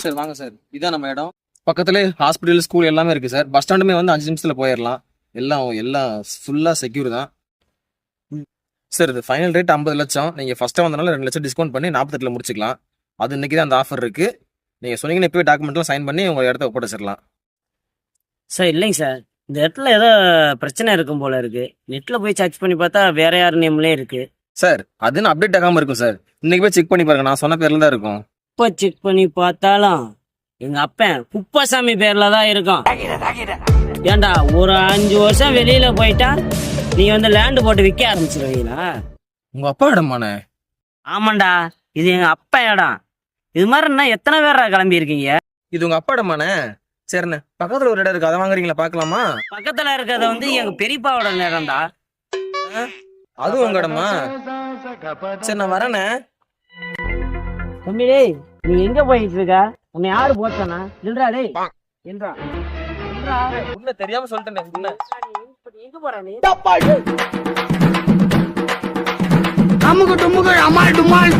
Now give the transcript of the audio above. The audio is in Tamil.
சார் வாங்க சார், இதான் நம்ம இடம். பக்கத்துல ஹாஸ்பிட்டல், ஸ்கூல் எல்லாமே இருக்கு சார். பஸ் ஸ்டாண்டுமே வந்து 5 நிமிஷத்துல போயிடலாம். எல்லாம் ஃபுல்லா செக்யூர் தான் சார். இது ஃபைனல் ரேட் 50 லட்சம். நீங்க ஃபர்ஸ்ட் வந்தனால 2 லட்சம் டிஸ்கவுண்ட் பண்ணி 48ல முடிச்சுக்கலாம். அது இன்னைக்கு தான் அந்த ஆஃபர் இருக்கு. நீங்க சொன்னீங்கன்னா இப்பவே டாக்குமெண்ட்லாம் சைன் பண்ணி உங்க இடத்த ஒப்படைச்சிடலாம். சார் இல்லைங்க சார், இந்த இடத்துல ஏதோ பிரச்சனை இருக்கும் போல இருக்கு. நெட்ல போய் சர்ச் பண்ணி பார்த்தா வேற யார் நேம்லயே இருக்கு. சார் அதுன்னு அப்டேட் ஆகாம இருக்கும் சார். இன்னைக்கு போய் செக் பண்ணி பாருங்க, நான் சொன்ன பேர்ல தான் இருக்கும். இப்ப செக் பண்ணி பார்த்தாலும் எங்க அப்பன் குப்பசாமி பேர்ல தான் இருக்கும். ஏண்டா ஒரு 5 வருஷம் வெளியில போயிட்டா நீ வந்து லேண்டு போட்டு விற்க ஆரம்பிச்சிருவீங்களா? உங்க அப்பா இடமாண்ணே? ஆமாண்டா, இது எங்க அப்பா இடம். இது மாதிரி எத்தனை பேரா கிளம்பி இருக்கீங்க? இது உங்க அப்பா இடமாண்ணே? சரிண்ணே, பக்கத்துல ஒரு இடம் இருக்கு, அதை வாங்குறீங்களா? பாக்கலாமா? பக்கத்துல இருக்கிறத வந்து எங்க பெரியப்பாவோட இடம்டா. அது உங்க இடமா? சரி நான் வரேண்ணே. தம்பி டேய், நீ எங்க போயிட்டு இருக்க? உன்னை யாரு போட்டானா? இல்லடா டேய், என்றா உன்ன தெரியாம சொல்லிட்டேன். எங்க போற நீ? அமுக்கு டுமுக்கு அமால் டுமால்.